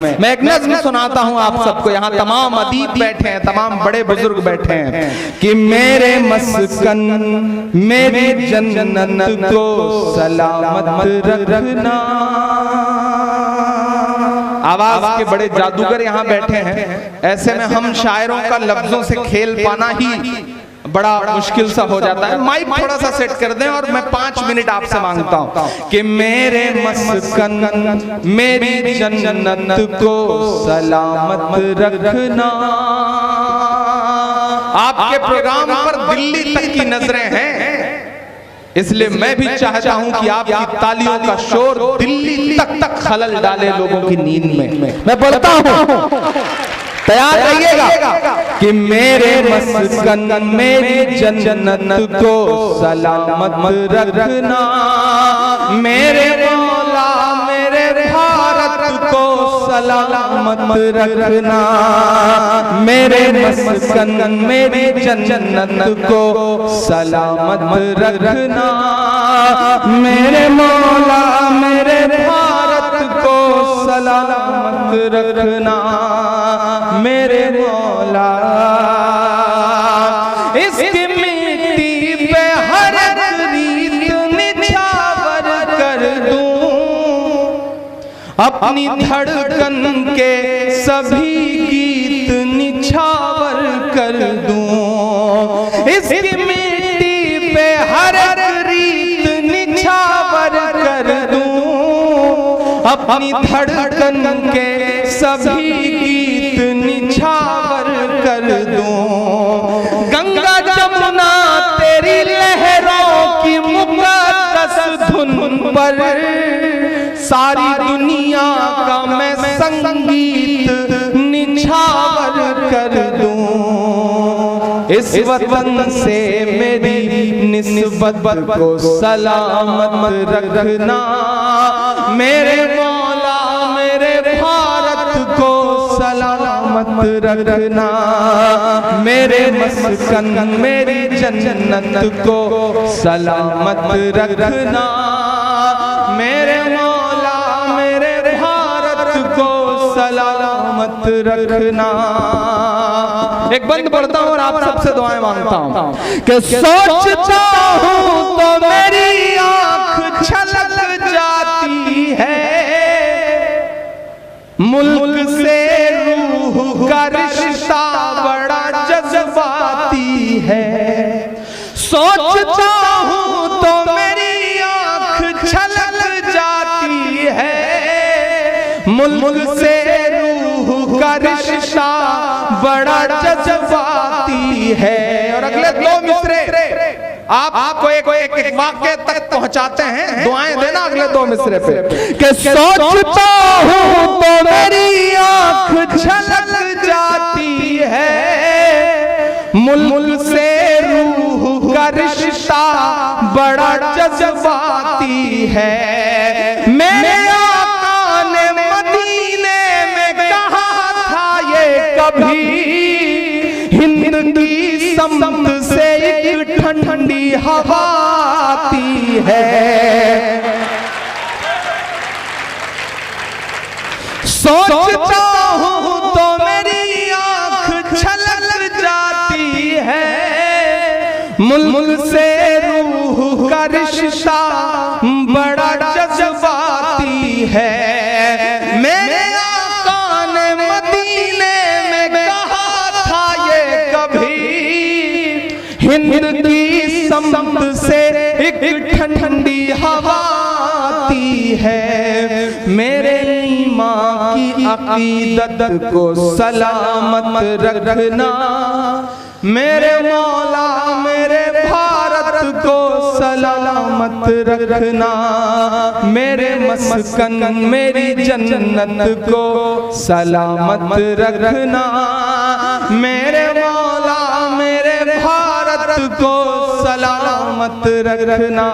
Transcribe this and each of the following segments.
मैं एक नज़्म सुनाता हूँ आप सबको। यहाँ तमाम अदीब बैठे हैं, तमाम बड़े बुजुर्ग बैठे हैं कि मेरे मस्कन मेरी जन्नत को सलामत रखना। आवाज के बड़े जादूगर यहाँ बैठे हैं। ऐसे में हम शायरों का लफ्जों से खेल पाना ही बड़ा मुश्किल सा हो जाता है। माइक थोड़ा सा सेट कर दें और मैं 5 मिनट आपसे मांगता हूं कि मेरे मस्कन मेरी जन्नत को सलामत रखना। आपके प्रोग्राम पर दिल्ली तक की नजरें हैं, इसलिए मैं भी चाहता हूं कि आपकी तालियों का शोर दिल्ली तक खलल डाले लोगों की नींद में। मैं बोलता हूं, तैयार रहिएगा कि मेरे मस्कन मेरी जन्नत को सलामत रखना। मेरे मौला मेरे भारत को सलामत रखना। मेरे मस्कन मेरी जन्नत को सलामत रखना। मेरे मौला मेरे भारत को सलामत रखना। मेरे मौला इसकी मिट्टी पे हर रीत निछावर कर दूं, अपनी धड़कन के सभी गीत निछावर कर दूं। इसकी मिट्टी पे हर रीत निछावर कर दूं, अपनी धड़कन के सभी गीत निछावर कर दूं। गंगा जमुना तेरी लहरों की मुकद्दस धुन पर सारी दुनिया का मैं संगीत निछावर कर दूं। इस वतन से मेरी निस्बत को सलामत रखना। मेरे मौला मेरे भारत को सलामत रखना। मेरे मस्कन मेरी जन्नत को सलामत रखना। मेरे मौला मेरे भारत को सलामत रखना। एक बंद पढ़ता हूँ और आप सबसे दुआएं मांगता हूँ कि सोचता हूँ तो मेरी आंख छलक जाती है, मुल्क से रूह का रिश्ता बड़ा जज्बाती है। सोचता हूँ तो मेरी आंख छलक जाती है, मुल्क से रूह का रिश्ता बड़ा जज्बाती है। और अगले 2 मिसरे आपको एक वाक्य तक पहुंचाते हैं। दुआएं देना अगले 2 मिसरे पे कि सोचता हूं तो मेरी आंख छलक जाती है, मुल्क से रूह का रिश्ता बड़ा जज्बाती है। मेरे आका ने मदीने में कहा था ये कभी, हिंद की समत से एक ठंडी हवा आती है। सोचता हूँ तो मेरी आंख छलक जाती है, मुल्क से रूह का रिश्ता बड़ा जज्बाती है। मेरे आका ने मदीने में कहा था ये कभी, हिंद की समत से एक ठंडी हवा आती है। मेरे ईमान की अकीदत को सलामत रखना। मेरे मौला मेरे भारत को सलामत रखना। मेरे मस्कन मेरी जन्नत को सलामत रखना। मेरे मौला मेरे भारत को सलामत रखना।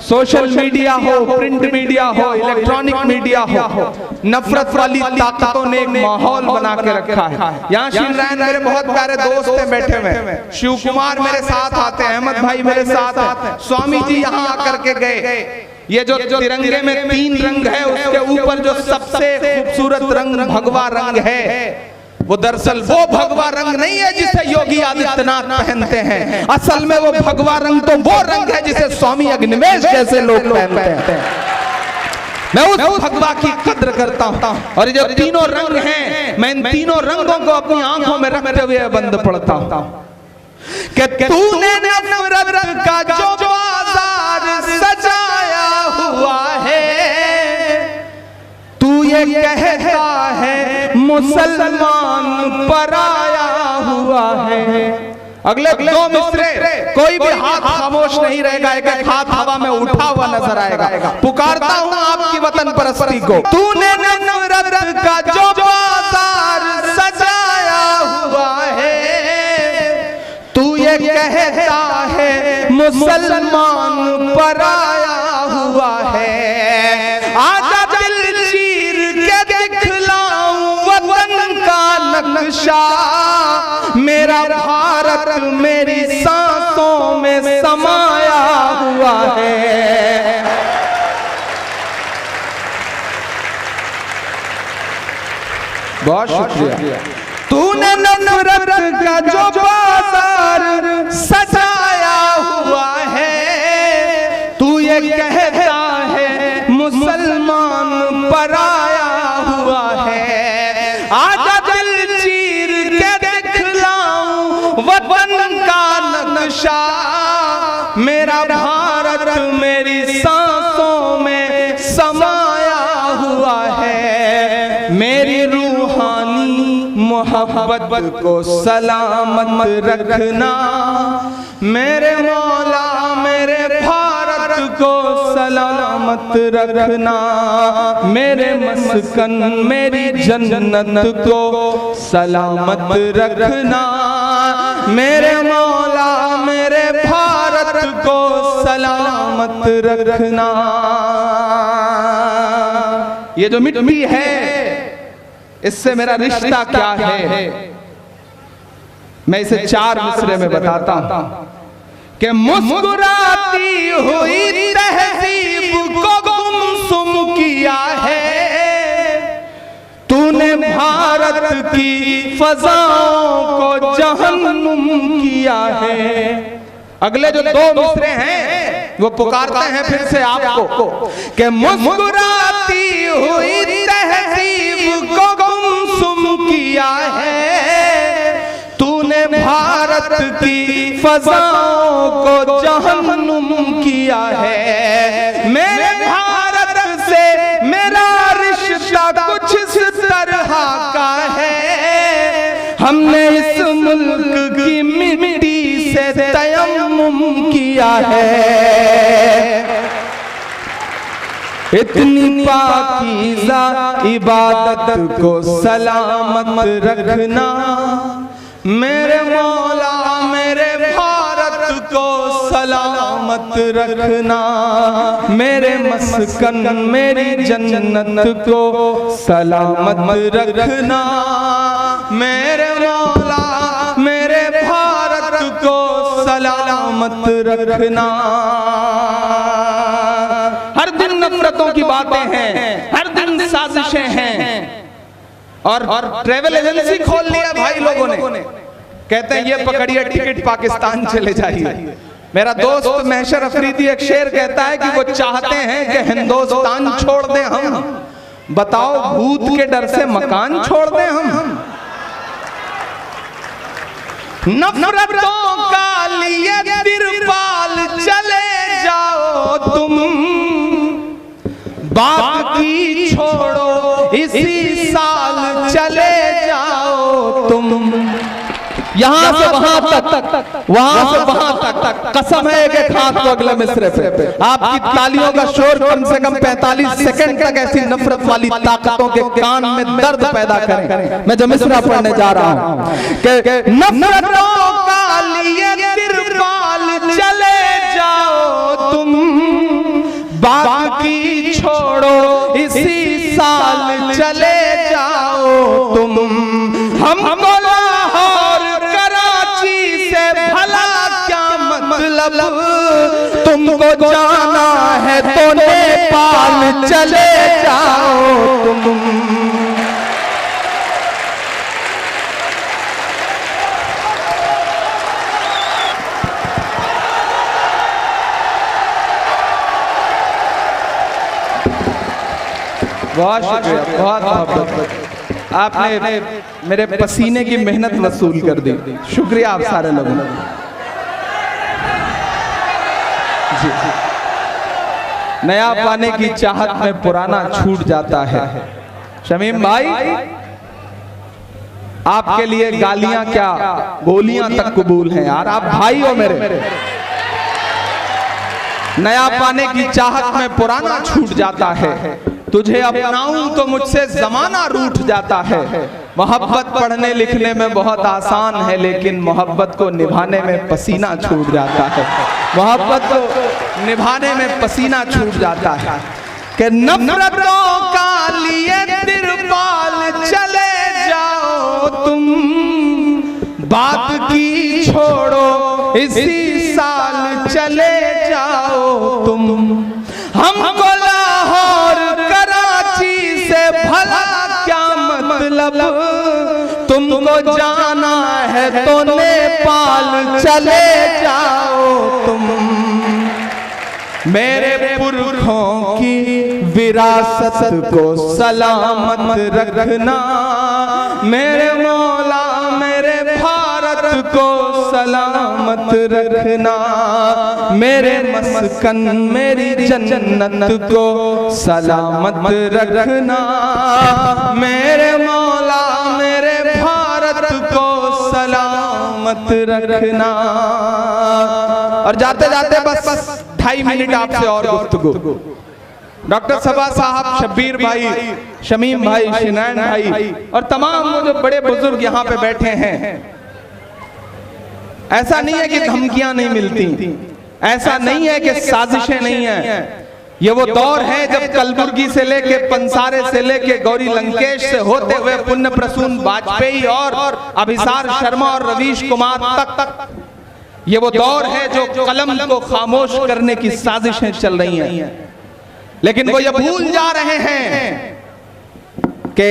सोशल मीडिया हो, प्रिंट मीडिया हो, इलेक्ट्रॉनिक मीडिया हो, नफरत वाली ताकतों ने एक माहौल बना के रखा है। यहाँ शिवरायन मेरे बहुत प्यारे दोस्त हैं बैठे हुए, शिव कुमार मेरे साथ आते हैं, अहमद भाई मेरे साथ हैं, स्वामी जी यहाँ आकर के गए। ये जो तिरंगे में 3 रंग है, उसके ऊपर जो सबसे खूबसूरत रंग भगवा रंग है, वो दरअसल वो भगवा रंग नहीं है जिसे योगी आदित्यनाथ पहनते हैं। असल में वो भगवा रंग तो वो रंग है जिसे स्वामी अग्निवेश जैसे लोग पहनते हैं। मैं उस भगवा की कद्र करता हूं। और ये जो तीनों रंग हैं, मैं इन तीनों रंगों को अपनी आंखों में रखते हुए बंद पड़ता हूं कि तूने नफरत का जो बाजार सजाया हुआ है, तू ये कहता है मुसलमान पराया हुआ है। अगले 2 मिसरे कोई भी हाथ खामोश नहीं रहेगा, एक एक हाथ हवा में उठा हुआ नजर आएगा। पुकारता हूं आपकी वतन परस्ती को। तूने नफरत का जो बाजार सजाया हुआ है, तू ये कहता है मुसलमान पराया हुआ है। आजा दिल चीर के दिखलाऊं वतन का नक्शा, मेरा भारत मेरी सांसों में समाया हुआ है। बहुत शुक्रिया। तूने नफरत का जो बाजार सजाया हुआ है, तू ये कहता है मुसलमान पराया हुआ है। आजा दिल चीर के दिखलाऊं वतन का नक्शा, मेरा भारत मेरी सांसों में समाया हुआ है। मेरी रूहानी मोहब्बत को सलामत रखना, मेरे मौला मेरे भारत को सलामत रखना, मेरे मस्कन मेरी जन्नत को सलामत रखना, मेरे मौला मेरे भारत को सलामत रखना। ये जो मिट्टी है, इससे मेरा रिश्ता क्या है, मैं इसे 4 मिसरे में बताता हूं कि मुस्कुराती हुई तहजीब को गुमसुम किया है, तूने भारत की फजाओं को जहन्नुम किया है। अगले जो 2 मिसरे हैं वो पुकारते हैं फिर से आपको कि मुस्कुराती हुई तहजीब को गुमसुम किया है, तूने भारत की फजाओं को जहन्नुम किया है। मेरे भारत से मेरा रिश्ता कुछ इस तरह का है, हमने इस मुल्क की मिट्टी से तयम्मुम किया है। इतनी पाकीज़ा इबादत को सलामत रखना, मेरे मौला मेरे भारत को सलामत रखना, मेरे मस्कन मेरी जन्नत को सलामत रखना, मेरे मौला मेरे भारत को सलामत रखना। हर दिन नफरतों की बातें हैं, हर दिन साजिशें हैं, और ट्रेवल एजेंसी खोल लिया भाई लोगों ने। कहते हैं ये पकड़िए टिकट पाकिस्तान चले जाइए। मेरा दोस्त महशर अफरीदी एक शेर कहता है कि वो चाहते हैं कि हिंदुस्तान छोड़ दें हम, बताओ भूत के डर से मकान छोड़ दें हम। नफरतों का लिए तिरपाल चले जाओ तुम, बाकी छोड़ो इसी साल चले जाओ तुम। यहाँ से वहां तक, वहां से वहां तक कसम है एक हाथ को अगले मिसरे पे। आपकी तालियों का शोर कम से कम 45 सेकंड तक ऐसी नफरत वाली ताकतों के कान में दर्द पैदा करें। मैं जो मिसरा पढ़ने जा रहा हूं कि नफरतों का लिए तिरपाल चले जाओ तुम, बाकी छोड़ो इसी साल चले जाओ तुम। हमको लाहौर कराची से भला क्या मतलब, तुम तुमको जाना है तो नेपाल चले जाओ तुम। बहुत शुक्रिया, बहुत बहुत आपने मेरे पसीने की मेहनत वसूल कर दी। शुक्रिया आप सारे लोगों का। जी, नया पाने की चाहत में पुराना छूट जाता है। शमीम भाई, आपके लिए गालियां क्या गोलियां तक कबूल हैं यार, आप भाई हो मेरे। नया पाने की चाहत में पुराना छूट जाता है, तुझे अपनाऊं तो मुझसे जमाना रूठ जाता है। मोहब्बत पढ़ने लिखने में बहुत आसान है, लेकिन मोहब्बत को निभाने में पसीना छूट जाता है। मोहब्बत को निभाने में पसीना छूट जाता है। कि नफरतों का लिए तिरपाल चले जाओ तुम, बात की छोड़ो इसी साल चले जाओ तुम। हमको लाहौर कराची से भला क्या मतलब, तुमको जाना है तो नेपाल चले जाओ तुम। मेरे पुरखों की विरासत को सलामत रखना, मेरे मौला मेरे भारत को सलामत रखना, मेरे मस्कन मेरी जन्नत को सलामत रखना, मेरे मौला मेरे भारत को सलामत रखना। और जाते जाते बस 2.5 मिनट आपसे और गुफ्तगू। डॉक्टर सबा साहब, शब्बीर भाई, शमीम भाई, शिनैन भाई और तमाम वो जो बड़े बुजुर्ग यहाँ पे बैठे हैं, ऐसा नहीं है कि धमकियां नहीं मिलती, ऐसा नहीं है कि साजिशें नहीं है। ये वो दौर है जब कलबुर्गी से लेके पंसारे से लेके गौरी लंकेश से होते हुए पुण्य प्रसून वाजपेयी और अभिसार शर्मा और रवीश कुमार तक, ये वो दौर है जो कलम को खामोश करने की साजिशें चल रही हैं। लेकिन वो ये भूल जा रहे हैं कि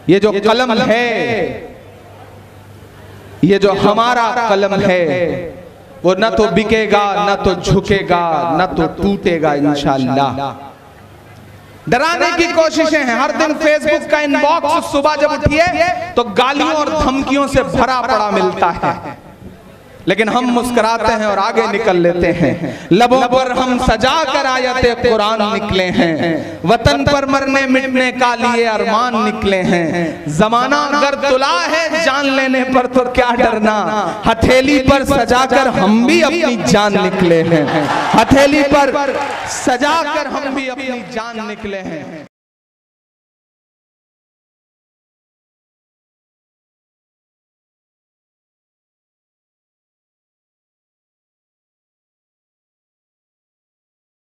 ये जो कलम है, ये जो हमारा कलम है, वो न तो बिकेगा, न तो झुकेगा, न तो टूटेगा इंशाअल्लाह। डराने की कोशिशें हैं। हर दिन फेसबुक का इनबॉक्स सुबह जब उठिए तो गालियों और धमकियों से भरा पड़ा मिलता है, लेकिन हम मुस्कुराते हैं और आगे निकल लेते हैं। लबों पर हम सजा कर आयते कुरान निकले हैं, वतन पर मरने मिटने का लिए अरमान निकले हैं। जमाना अगर तुला है जान लेने पर तो क्या डरना, हथेली पर सजाकर हम भी अपनी जान निकले हैं। हथेली पर सजाकर हम भी अपनी जान निकले हैं।